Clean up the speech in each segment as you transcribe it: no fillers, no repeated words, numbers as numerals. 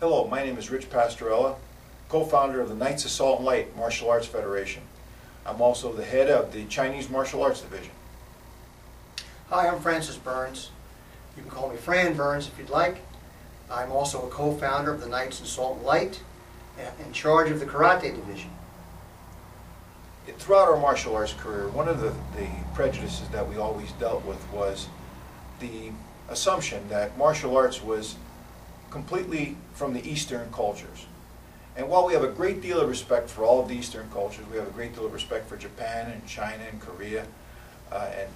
Hello, my name is Rich Pastorella, co-founder of the Knights of Salt and Light Martial Arts Federation. I'm also the head of the Chinese Martial Arts Division. Hi, I'm Francis Burns. You can call me Fran Burns if you'd like. I'm also a co-founder of the Knights of Salt and Light, in charge of the Karate Division. Throughout our martial arts career, one of the prejudices that we always dealt with was the assumption that martial arts was completely from the Eastern cultures. And while we have a great deal of respect for all of the Eastern cultures, we have a great deal of respect for Japan and China and Korea and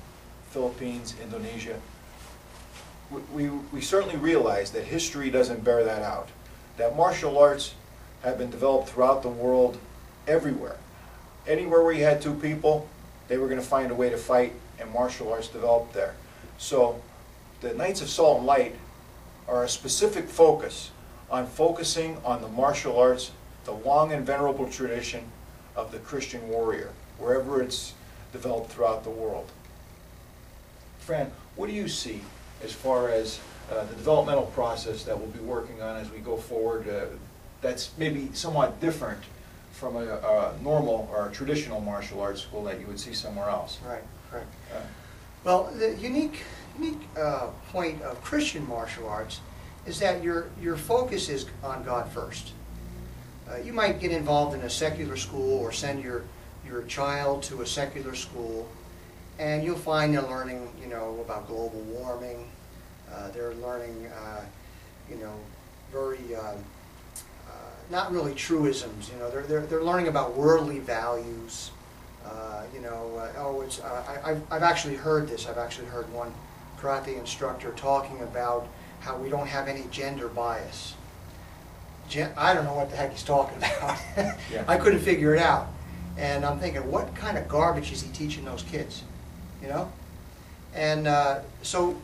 Philippines, Indonesia, we certainly realize that history doesn't bear that out. That martial arts have been developed throughout the world, everywhere. Anywhere where you had two people, they were going to find a way to fight, and martial arts developed there. So the Knights of Salt and Light are a specific focus on focusing on the martial arts, the long and venerable tradition of the Christian warrior, wherever it's developed throughout the world. Fran, what do you see as far as the developmental process that we'll be working on as we go forward that's maybe somewhat different from a normal or a traditional martial arts school that you would see somewhere else? Right, right. Well, the unique point of Christian martial arts is that your focus is on God first. You might get involved in a secular school or send your child to a secular school, and you'll find they're learning, about global warming. They're learning, very not really truisms. They're learning about worldly values. I've actually heard this. I've actually heard one karate instructor talking about how we don't have any gender bias. I don't know what the heck he's talking about. Yeah. I couldn't figure it out. And I'm thinking, what kind of garbage is he teaching those kids? And so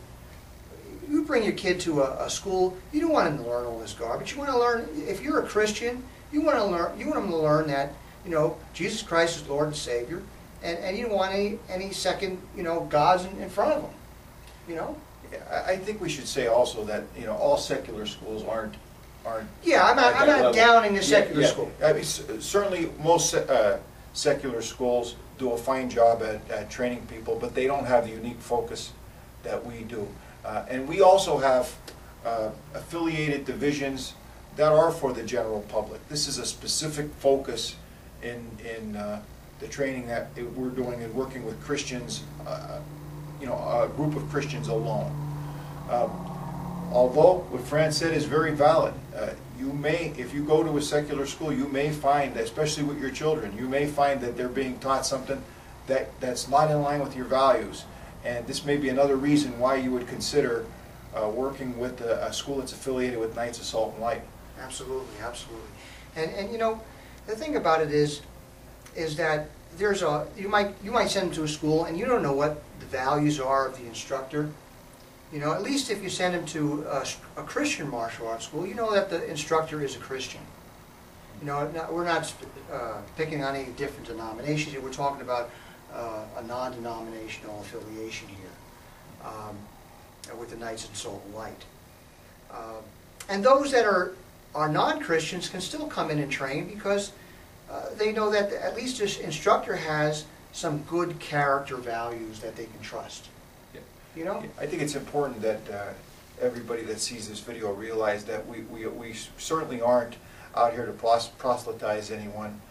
you bring your kid to a school, you don't want him to learn all this garbage. You want to learn, if you're a Christian, you want him to learn that, Jesus Christ is Lord and Savior, and you don't want any second, gods in front of him. I think we should say also that all secular schools aren't. Yeah, I'm not downing the secular school. I mean, certainly most secular schools do a fine job at training people, but they don't have the unique focus that we do. And we also have affiliated divisions that are for the general public. This is a specific focus in the training that we're doing and working with Christians, a group of Christians alone. Although what Fran said is very valid, if you go to a secular school, you may find, especially with your children, you may find that they're being taught something that's not in line with your values. And this may be another reason why you would consider working with a school that's affiliated with Knights of Salt and Light. Absolutely, absolutely. And the thing about it is that you might send them to a school and you don't know what the values are of the instructor. At least if you send them to a Christian martial arts school, you know that the instructor is a Christian. We're not picking on any different denominations here. We're talking about a non-denominational affiliation here with the Knights of Salt and Light. And those that are non-Christians can still come in and train because they know that at least this instructor has some good character values that they can trust. I think it's important that everybody that sees this video realize that we certainly aren't out here to proselytize anyone.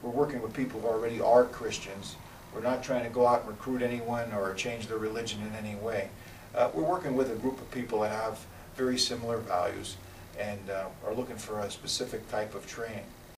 We're working with people who already are Christians. We're not trying to go out and recruit anyone or change their religion in any way. We're working with a group of people that have very similar values and are looking for a specific type of training.